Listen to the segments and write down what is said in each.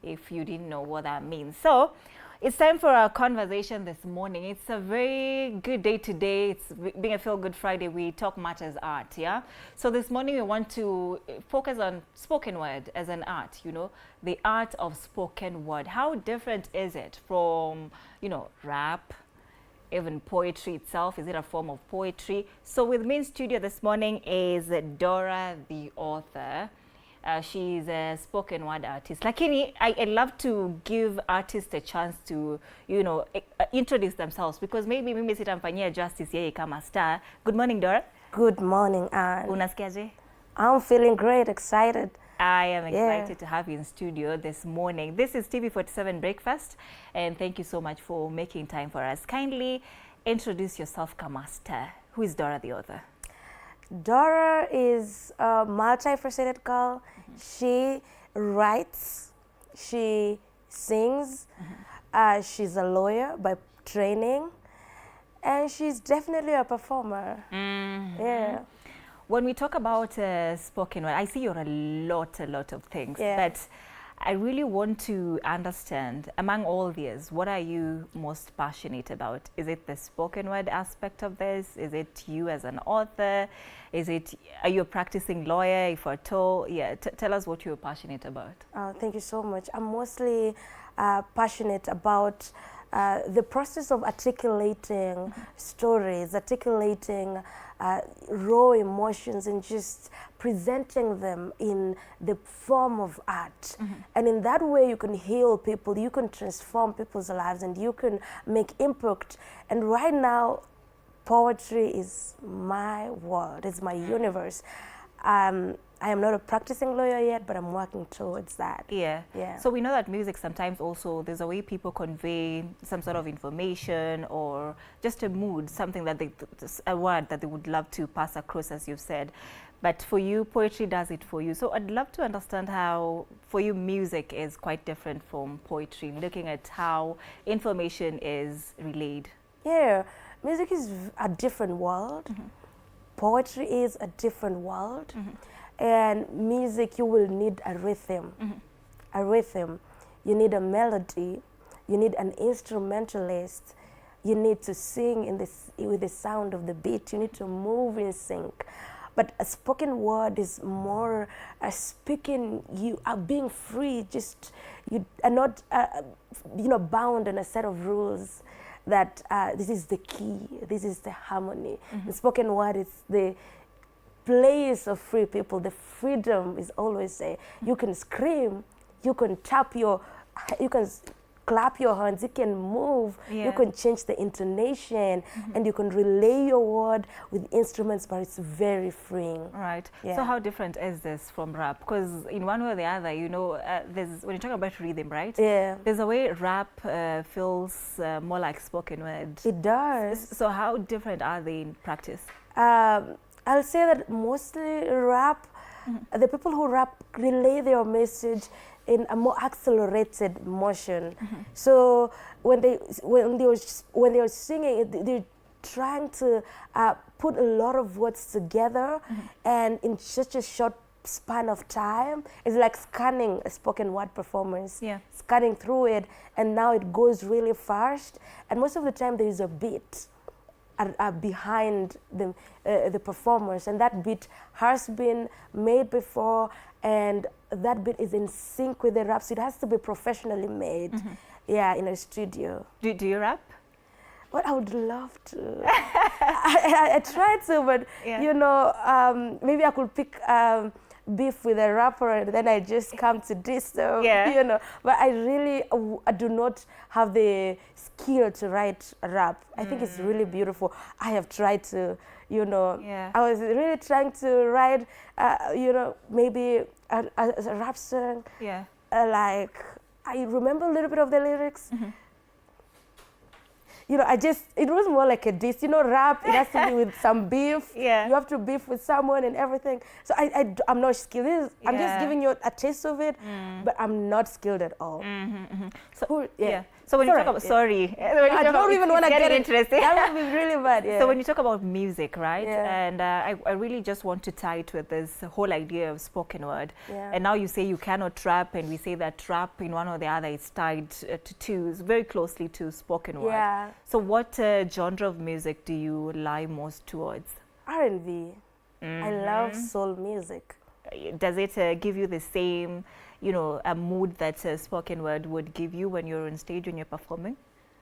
if you didn't know what that means. So it's time for our conversation this morning. It's a very good day today. It's being a Feel Good Friday. We talk much as art, yeah? So this morning we want to focus on spoken word as an art, you know, the art of spoken word. How different is it from, you know, rap, even poetry itself? Is it a form of poetry? So with me in studio this morning is Dora the Author. She's a spoken word artist. Lakini, I love to give artists a chance to, you know, introduce themselves, because maybe mimi sitamfanyia justice yeye kama star. Good morning, Dora. Good morning, Anne. Unasikiaje? I'm feeling great, excited. I am excited to have you in studio this morning. This is TV47 Breakfast, and thank you so much for making time for us. Kindly introduce yourself kama star. Who is Dora the Author? Dora is a multifaceted girl. She writes, she sings, she's a lawyer by training, and she's definitely a performer. Yeah. When we talk about spoken word, I see you're a lot of things, but I really want to understand, among all these, what are you most passionate about? Is it the spoken word aspect of this? Is it you as an author? Are you a practicing lawyer, if at all? Yeah, tell us what you're passionate about. Thank you so much. I'm mostly passionate about the process of articulating stories, articulating raw emotions, and just presenting them in the form of art. And in that way you can heal people, you can transform people's lives, and you can make impact. And right now, poetry is my world, it's my universe. I am not a practicing lawyer yet, but I'm working towards that. Yeah. So we know that music sometimes also, there's a way people convey some sort of information or just a mood, something that a word that they would love to pass across, as you've said. But for you, poetry does it for you. So I'd love to understand how, for you, music is quite different from poetry, looking at how information is relayed. Yeah, music is a different world. Poetry is a different world. And music, you will need a rhythm. A rhythm. You need a melody. You need an instrumentalist. You need to sing with the sound of the beat. You need to move in sync. But a spoken word is more speaking. You are being free. Just you are not, bound in a set of rules. That this is the key. This is the harmony. The spoken word is the place of free people. The freedom is always there. You can scream, you can you can clap your hands, you can move, you can change the intonation, and you can relay your word with instruments, but it's very freeing. Right. So how different is this from rap? Because in one way or the other, you know, when you talk about rhythm, right? Yeah. There's a way rap feels more like spoken word. It does. So how different are they in practice? I'll say that mostly rap, the people who rap relay their message in a more accelerated motion. So when they're singing, they're trying to put a lot of words together, and in such a short span of time. It's like scanning a spoken word performance, scanning through it, and now it goes really fast. And most of the time there is a beat behind the performers, and that beat has been made before, and that beat is in sync with the rap, so it has to be professionally made, in a studio. Do you rap? Well, I would love to. I try to, but you know, maybe I could pick beef with a rapper, and then I just come to this stuff, you know. But I do not have the skill to write a rap. I think it's really beautiful. I have tried to, you know, I was really trying to write, you know, maybe a rap song. Like, I remember a little bit of the lyrics. you know, it was more like a diss. You know, rap, it has to be with some beef. Yeah. You have to beef with someone and everything. So I'm not skilled. I'm just giving you a taste of it, but I'm not skilled at all. So, So when you talk about, I don't even want to get interesting. That would be really bad, yeah. So when you talk about music, right? Yeah. And I really just want to tie it with this whole idea of spoken word. Yeah. And now you say you cannot rap, and we say that rap in one or the other is tied very closely to spoken word. Yeah. So what genre of music do you lie most towards? R&B. I love soul music. Does it give you the same, you know, a mood that spoken word would give you when you're on stage, when you're performing?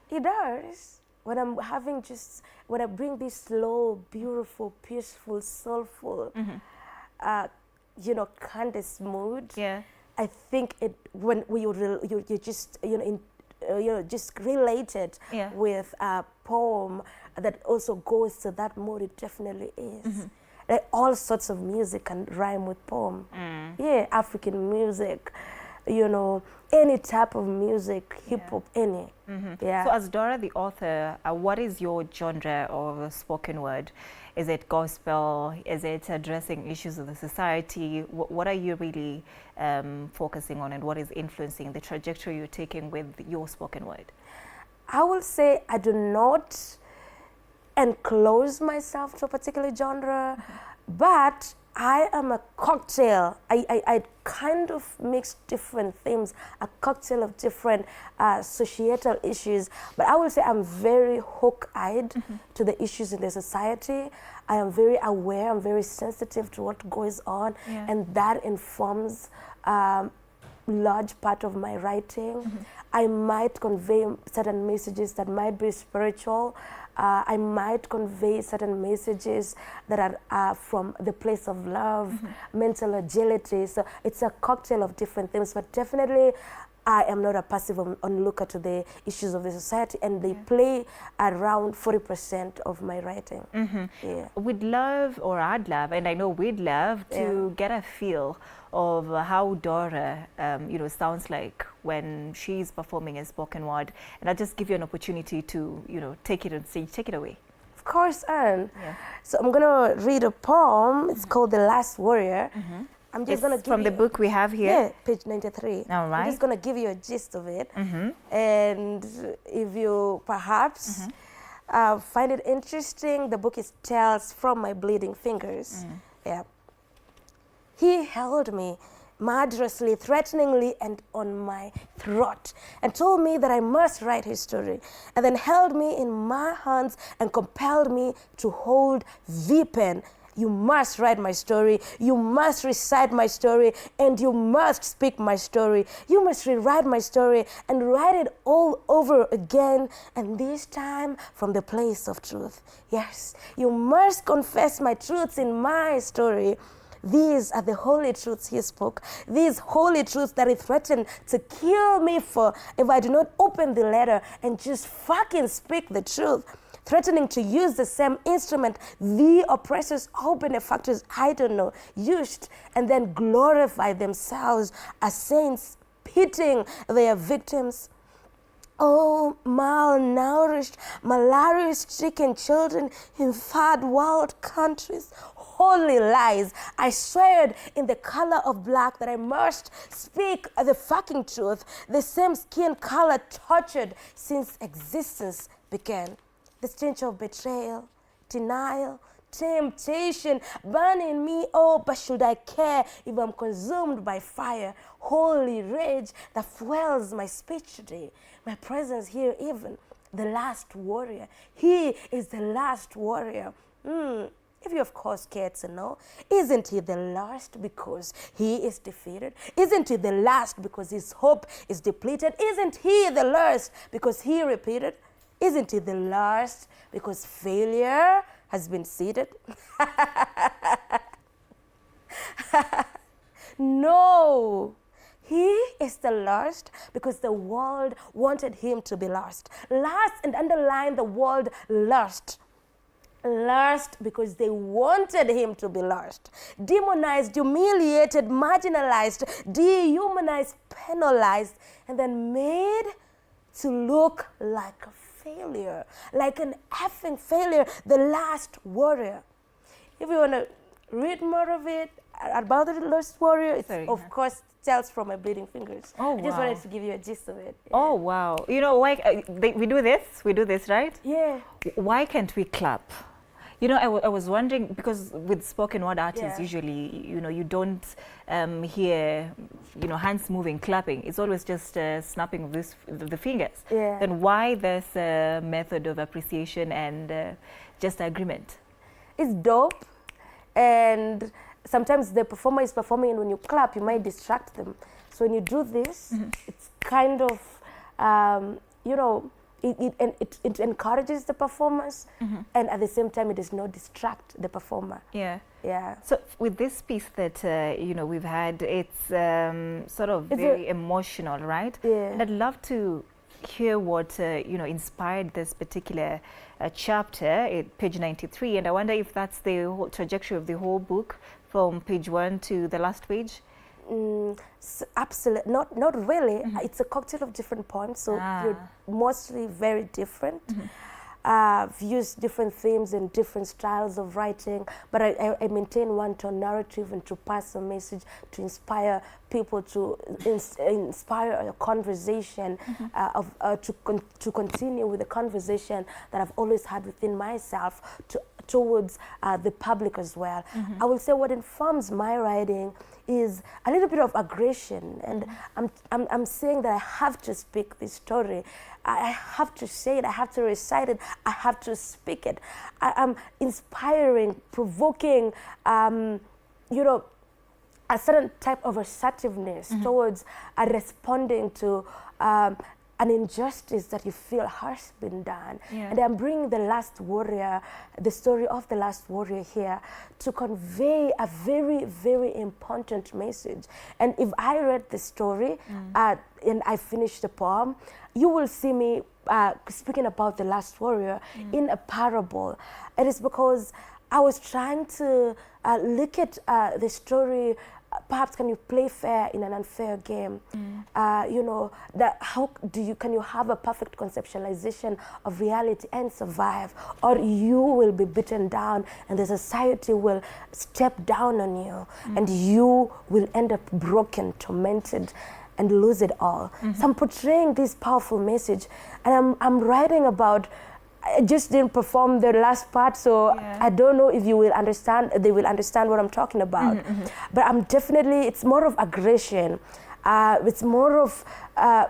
It does. When I'm when I bring this slow, beautiful, peaceful, soulful, you know, Candace mood. Yeah. I think when you just, you know, just relate it with a poem that also goes to that mood, it definitely is. Like all sorts of music can rhyme with poem. Yeah, African music, you know, any type of music, hip hop, any. Yeah. So as Dora the author, what is your genre of spoken word? Is it gospel? Is it addressing issues of the society? What are you really focusing on, and what is influencing the trajectory you're taking with your spoken word? I will say I do not enclose myself to a particular genre, but I am a cocktail. I kind of mix different themes, a cocktail of different societal issues. But I will say I'm very hook-eyed to the issues in the society. I am very aware, I'm very sensitive to what goes on, and that informs large part of my writing. I might convey certain messages that might be spiritual. I might convey certain messages that are from the place of love, mental agility. So it's a cocktail of different things, but definitely I am not a passive onlooker to the issues of the society, and they play around 40% of my writing. Yeah. I'd love, and I know we'd love to get a feel of how Dora, you know, sounds like when she's performing a spoken word. And I'll just give you an opportunity to, you know, take it on stage. Take it away. Of course, Anne. So I'm gonna read a poem. It's called "The Last Warrior." I'm just gonna give from the book we have here. Yeah, page 93. All right. I'm just gonna give you a gist of it, and if you perhaps find it interesting, the book is Tales from My Bleeding Fingers. Yeah. He held me murderously, threateningly, and on my throat, and told me that I must write his story, and then held me in my hands and compelled me to hold the pen. You must write my story, you must recite my story, and you must speak my story. You must rewrite my story and write it all over again, and this time from the place of truth. Yes, you must confess my truths in my story. These are the holy truths he spoke. These holy truths that he threatened to kill me for if I do not open the letter and just fucking speak the truth. Threatening to use the same instrument the oppressors or benefactors, I don't know, used, and then glorify themselves as saints, pitying their victims. Oh, malnourished, malaria-stricken children in third world countries. Holy lies. I swear in the color of black that I must speak the fucking truth. The same skin color tortured since existence began. The stench of betrayal, denial, temptation burning me. Oh, but should I care if I'm consumed by fire? Holy rage that fuels my speech today. My presence here, even the last warrior. He is the last warrior. If you, of course, care to know, isn't he the last because he is defeated? Isn't he the last because his hope is depleted? Isn't he the last because he repeated? Isn't he the last because failure has been seated? No. He is the last because the world wanted him to be last. Last, and underline the word last. Last because they wanted him to be lost. Demonized, humiliated, marginalized, dehumanized, penalized, and then made to look like a failure, like an effing failure, the last warrior. If you want to read more of it about the last warrior, it's of course Tales from My Bleeding Fingers. Oh, I just wanted to give you a gist of it. Yeah. Oh, wow. You know, why we do this, right? Yeah. Why can't we clap? You know, I was wondering, because with spoken word artists, Yeah. usually, you know, you don't hear, you know, hands moving, clapping. It's always just snapping of the fingers. Yeah. Then why there's a method of appreciation and just agreement? It's dope, and sometimes the performer is performing, and when you clap, you might distract them. So when you do this, it's kind of, you know, it encourages the performers, and at the same time, it does not distract the performer. Yeah. Yeah. So with this piece that you know we've had, it's sort of very emotional, right? Yeah. And I'd love to hear what you know inspired this particular chapter at page 93, and I wonder if that's the whole trajectory of the whole book from page 1 to the last page. Absolutely, not really. It's a cocktail of different poems, so you're mostly very different. I've used different themes and different styles of writing, but I maintain one to narrative and to pass a message, to inspire people, to inspire a conversation, to continue with the conversation that I've always had within myself towards the public as well. I will say what informs my writing is a little bit of aggression, and I'm saying that I have to speak this story. I have to say it, I have to recite it, I have to speak it. I'm inspiring, provoking, you know, a certain type of assertiveness towards responding to an injustice that you feel has been done. Yeah. And I'm bringing the last warrior, the story of the last warrior here to convey a very, very important message. And if I read the story and I finish the poem, you will see me speaking about the last warrior in a parable. It is because I was trying to look at the story. Perhaps can you play fair in an unfair game? You know, how can you have a perfect conceptualization of reality and survive, or you will be beaten down and the society will step down on you and you will end up broken, tormented, and lose it all. So I'm portraying this powerful message, and I'm writing about. I just didn't perform the last part, so I don't know if you will understand. They will understand what I'm talking about. But I'm definitely. It's more of aggression. It's more of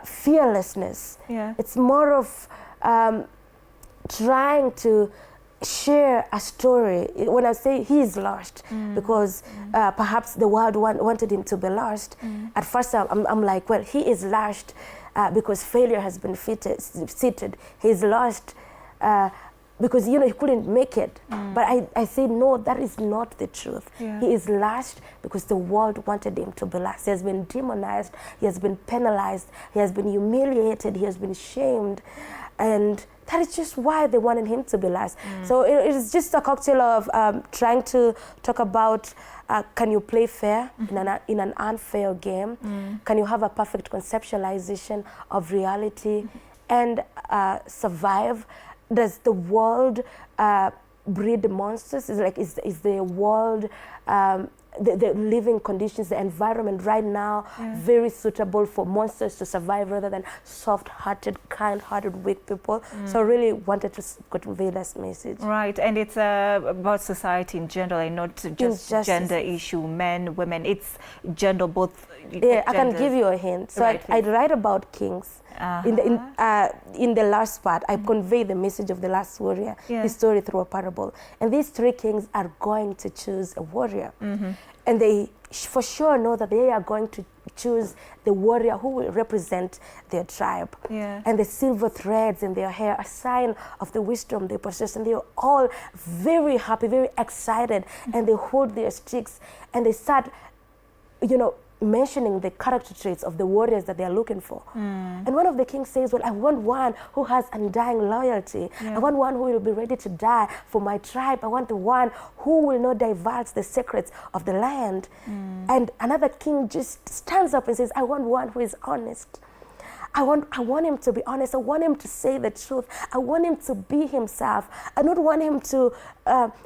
fearlessness. Yeah. It's more of trying to share a story. When I say he is lost, because perhaps the world wanted him to be lost. At first, I'm like, well, he is lost because failure has been seated. He's lost. Because he couldn't make it. But I say no, that is not the truth. He is lost because the world wanted him to be lost. He has been demonized, he has been penalized, he has been humiliated, he has been shamed, and that is just why they wanted him to be lost. So it is just a cocktail of trying to talk about can you play fair in an unfair game? Can you have a perfect conceptualization of reality and survive? Does the world breed monsters? Is the world, the living conditions, the environment right now very suitable for monsters to survive rather than soft-hearted, kind-hearted, weak people? So I really wanted to convey this message. Right, and it's about society in general and not just gender issue, men, women. It's gender, both. Yeah, I can give you a hint. So I write about kings. In the last part, I convey the message of the last warrior, his story through a parable. And these three kings are going to choose a warrior. And they for sure know that they are going to choose the warrior who will represent their tribe. And the silver threads in their hair, a sign of the wisdom they possess. And they are all very happy, very excited. And they hold their sticks and they start, mentioning the character traits of the warriors that they are looking for. And one of the kings says, well, I want one who has undying loyalty. I want one who will be ready to die for my tribe. I want the one who will not divulge the secrets of the land. And another king just stands up and says, I want one who is honest. I want him to be honest. I want him to say the truth. I want him to be himself. I don't want him to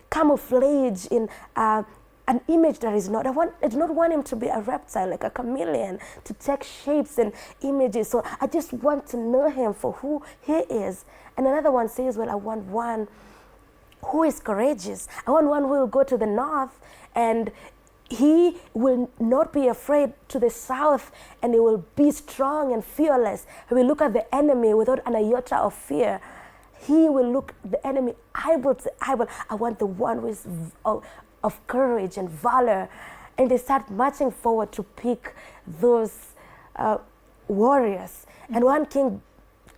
camouflage in an image that is not. I do not want him to be a reptile, like a chameleon, to take shapes and images. So I just want to know him for who he is. And another one says, well, I want one who is courageous. I want one who will go to the north and he will not be afraid to the south, and he will be strong and fearless. He will look at the enemy without an iota of fear. He will look the enemy eyeball to eyeball. I want the one who is of courage and valor. And they start marching forward to pick those warriors. And one king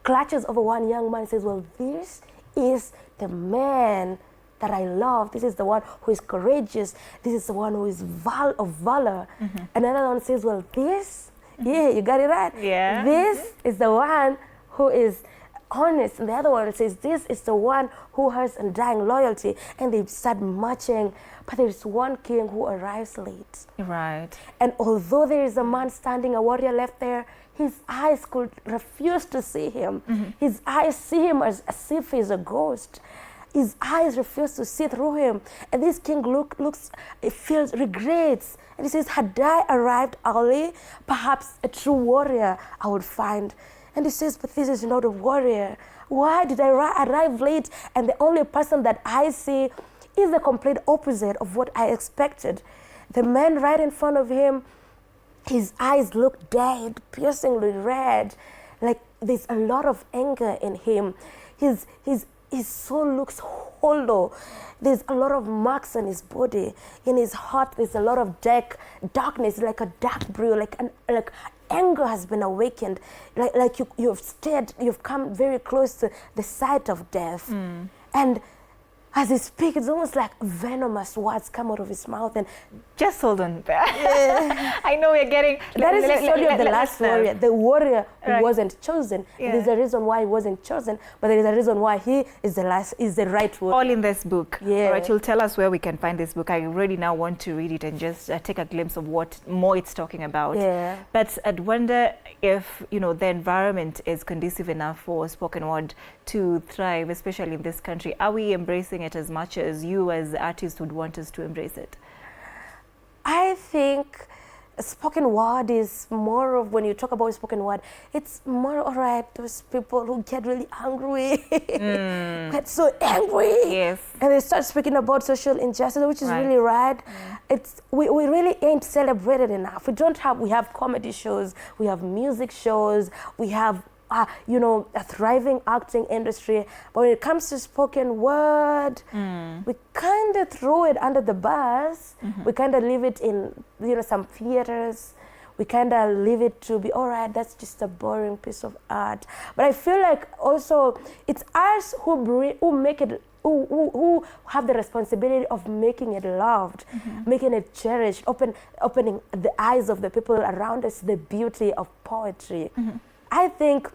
clutches over one young man and says, well, this is the man that I love. This is the one who is courageous. This is the one who is of valor. Another one says, well, this, yeah, you got it right. Yeah. This is the one who is honest. And the other one says, this is the one who has undying loyalty. And they start marching. But there is one king who arrives late. Right. And although there is a man standing, a warrior left there, his eyes could refuse to see him. His eyes see him as if he's a ghost. His eyes refuse to see through him. And this king feels regrets. And he says, had I arrived early, perhaps a true warrior I would find. And he says, but this is not a warrior. Why did I arrive late? And the only person that I see is the complete opposite of what I expected. The man right in front of him, his eyes look dead, piercingly red. Like there's a lot of anger in him. His soul looks hollow. There's a lot of marks on his body. In his heart, there's a lot of darkness, like a dark brew, like anger has been awakened. Like you've come very close to the sight of death. And as he speaks, it's almost like venomous words come out of his mouth. And just hold on there. I know we're getting... That is the story of the last warrior, the warrior who wasn't chosen. Yeah. There's a reason why he wasn't chosen, but there is a reason why he is the right warrior. All in this book. Yeah. All right, you'll tell us where we can find this book. I really now want to read it and just take a glimpse of what more it's talking about. Yeah. But I'd wonder if, the environment is conducive enough for spoken word to thrive, especially in this country. Are we embracing it as much as you as artists would want us to embrace it? I think spoken word is more of, when you talk about spoken word, it's more, all right, those people who get really angry, get so angry. Yes. And they start speaking about social injustice, which is really right. We really ain't celebrated enough. We have comedy shows, we have music shows, we have a thriving acting industry. But when it comes to spoken word, we kind of throw it under the bus. We kind of leave it in, some theaters. We kind of leave it to be, all right, that's just a boring piece of art. But I feel like also it's us who make it, who have the responsibility of making it loved, making it cherished, opening the eyes of the people around us to the beauty of poetry. I think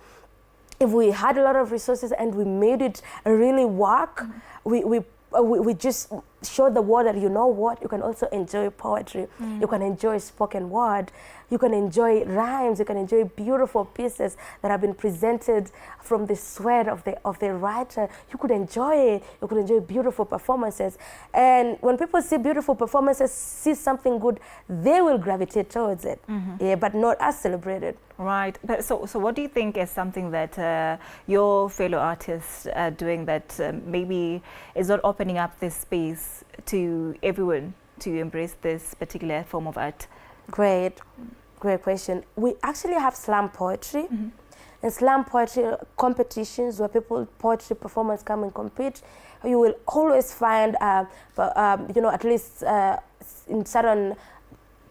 if we had a lot of resources and we made it really work, we just show the world that, you know what, you can also enjoy poetry, you can enjoy spoken word, you can enjoy rhymes, you can enjoy beautiful pieces that have been presented from the sweat of the writer. You could enjoy it. You could enjoy beautiful performances. And when people see beautiful performances, see something good, they will gravitate towards it. But not as celebrated. Right. So what do you think is something that your fellow artists are doing that maybe is not opening up this space to everyone to embrace this particular form of art? Great question. We actually have slam poetry and slam poetry competitions where poetry performers come and compete. You will always find, at least in certain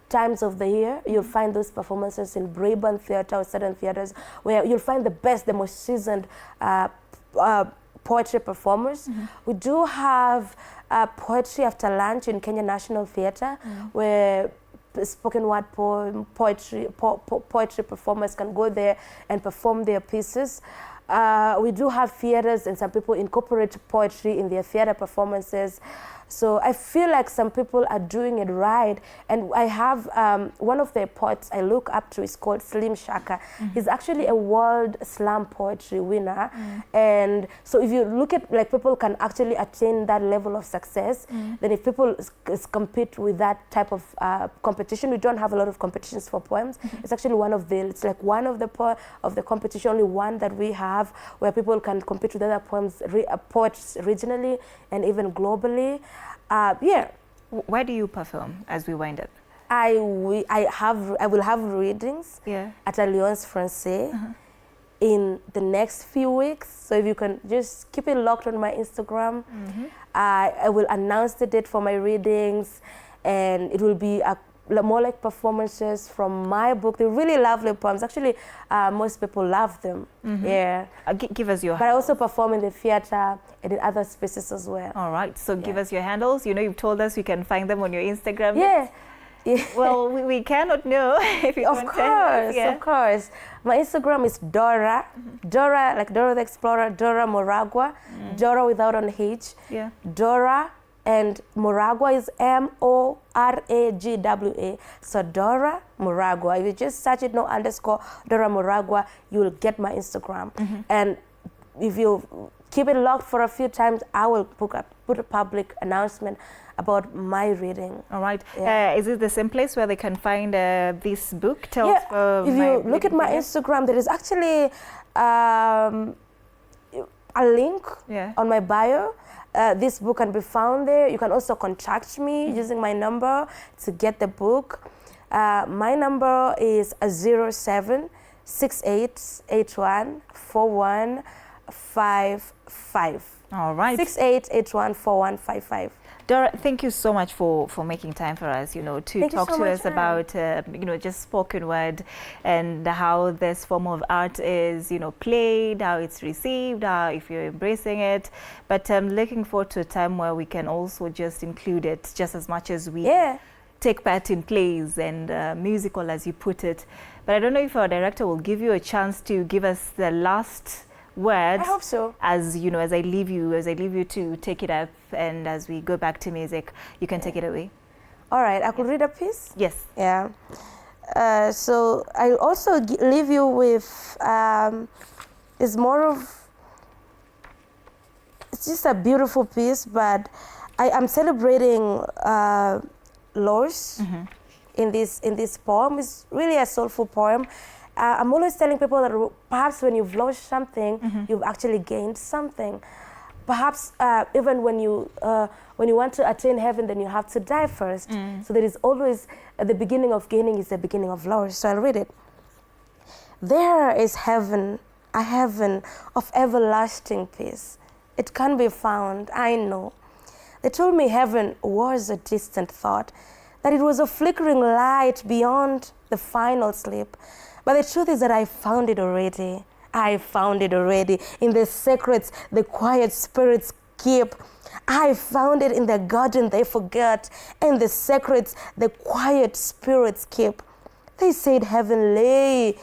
times of the year, you'll find those performances in Brabant Theatre or certain theatres where you'll find the best, the most seasoned poetry performers. We do have poetry after lunch in Kenya National Theatre where spoken word poetry performers can go there and perform their pieces. We do have theatres, and some people incorporate poetry in their theatre performances. So I feel like some people are doing it right. And I have one of the poets I look up to is called Slim Shaka. He's actually a world slam poetry winner. And so if you look at like people can actually attain that level of success, then if people compete with that type of competition, we don't have a lot of competitions for poems. It's actually one of the, it's like one of the competition, only one that we have where people can compete with other poets regionally and even globally. Yeah. Where do you perform as we wind up? I will have readings at Alliance Française in the next few weeks. So if you can just keep it locked on my Instagram, I will announce the date for my readings, and it will be more like performances from my book. They're really lovely poems. Actually, most people love them. Yeah. Give us your. But I also perform in the theater and in other spaces as well. All right. So give us your handles. You know, you've told us you can find them on your Instagram. Yeah. Well, we cannot know if you Of course. My Instagram is Dora. Dora, like Dora the Explorer, Dora Moragua. Dora without an H. Yeah. Dora. And Moragua is Moragwa. So Dora Moragua. If you just search it, no underscore, Dora Moragua, you will get my Instagram. And if you keep it locked for a few times, I will put a public announcement about my reading. All right. Is it the same place where they can find this book? If you look at my Instagram, there is actually a link on my bio. This book can be found there. You can also contact me using my number to get the book. My number is 0768814155. All right. 68814155. Dora, thank you so much for making time for us, to talk to us about, just spoken word and how this form of art is, played, how it's received, how if you're embracing it. But I'm looking forward to a time where we can also just include it just as much as we take part in plays and musical, as you put it. But I don't know if our director will give you a chance to give us the last words. I hope so. As I leave you to take it up, and as we go back to music, you can take it away. All right, I could read a piece. Yes. Yeah. So I also leave you with it's just a beautiful piece, but I am celebrating loss in this poem. It's really a soulful poem. I'm always telling people that perhaps when you've lost something, you've actually gained something. Perhaps even when you want to attain heaven, then you have to die first. So there is always the beginning of gaining is the beginning of loss. So I'll read it. There is heaven, a heaven of everlasting peace. It can be found, I know. They told me heaven was a distant thought, that it was a flickering light beyond the final sleep. But the truth is that I found it already. I found it already in the secrets the quiet spirits keep. I found it in the garden they forget, and the secrets the quiet spirits keep. They said heaven lay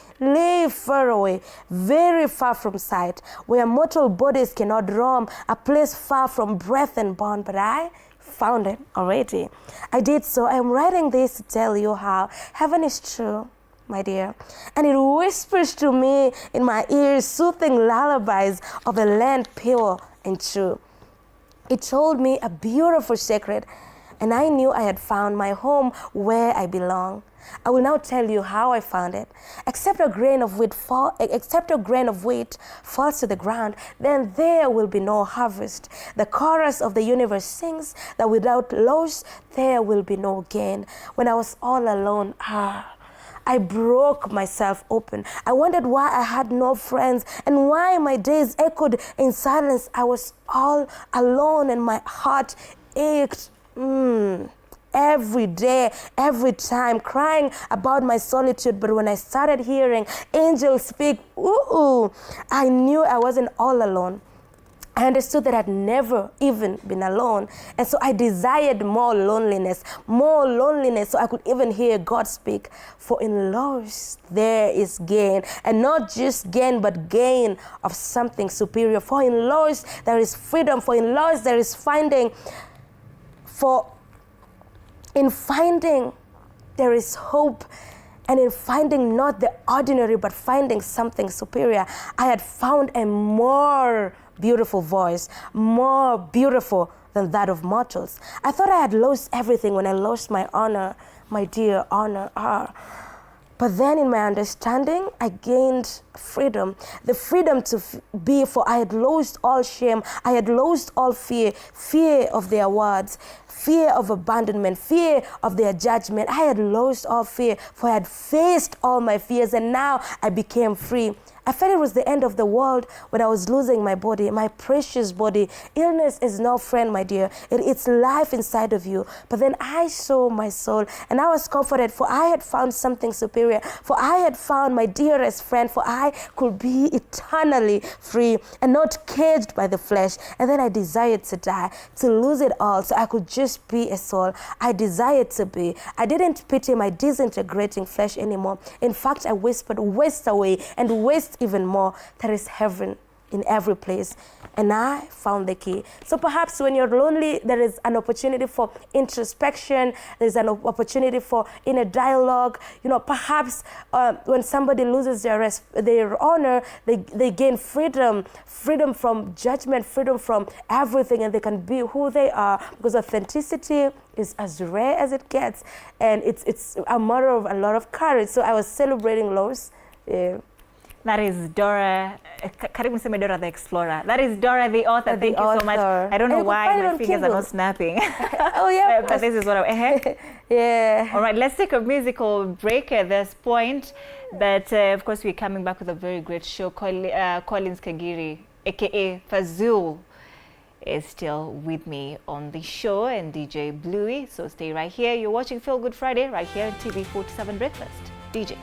far away, very far from sight, where mortal bodies cannot roam, a place far from breath and bond. But I found it already. I did so. I am writing this to tell you how heaven is true, my dear, and it whispers to me in my ears soothing lullabies of a land pure and true. It told me a beautiful secret, and I knew I had found my home where I belong. I will now tell you how I found it. Except a grain of wheat falls to the ground, then there will be no harvest. The chorus of the universe sings that without loss there will be no gain. When I was all alone, I broke myself open. I wondered why I had no friends and why my days echoed in silence. I was all alone and my heart ached. Every day, every time, crying about my solitude. But when I started hearing angels speak, I knew I wasn't all alone. I understood that I'd never even been alone. And so I desired more loneliness so I could even hear God speak. For in loss there is gain, and not just gain, but gain of something superior. For in loss there is freedom, for in loss there is finding in finding there is hope, and in finding not the ordinary but finding something superior, I had found a more beautiful voice, more beautiful than that of mortals. I thought I had lost everything when I lost my honor, my dear honor. But then in my understanding, I gained freedom. The freedom to be, for I had lost all shame. I had lost all fear, fear of their words, fear of abandonment, fear of their judgment. I had lost all fear, for I had faced all my fears, and now I became free. I felt it was the end of the world when I was losing my body, my precious body. Illness is no friend, my dear. It's life inside of you. But then I saw my soul, and I was comforted, for I had found something superior, for I had found my dearest friend, for I could be eternally free and not caged by the flesh. And then I desired to die, to lose it all, so I could just be a soul. I desired to be. I didn't pity my disintegrating flesh anymore. In fact, I whispered, waste away and waste even more. There is heaven in every place, and I found the key. So perhaps when you're lonely, there is an opportunity for introspection. There's an opportunity for inner dialogue. You know, perhaps when somebody loses their honor, they gain freedom from judgment, freedom from everything, and they can be who they are, because authenticity is as rare as it gets, and it's a matter of a lot of courage. So I was celebrating loss. That is Dora, karibu niseme Dora the Explorer. That is Dora the Author. Thank you so much. I don't know why my fingers are not snapping. Oh yeah. But this is what I'm, yeah. All right, let's take a musical break at this point. But of course, we're coming back with a very great show. Collins Kagiri, aka Fazul, is still with me on the show, and DJ Bluey. So stay right here. You're watching Feel Good Friday right here on TV47 Breakfast. DJ.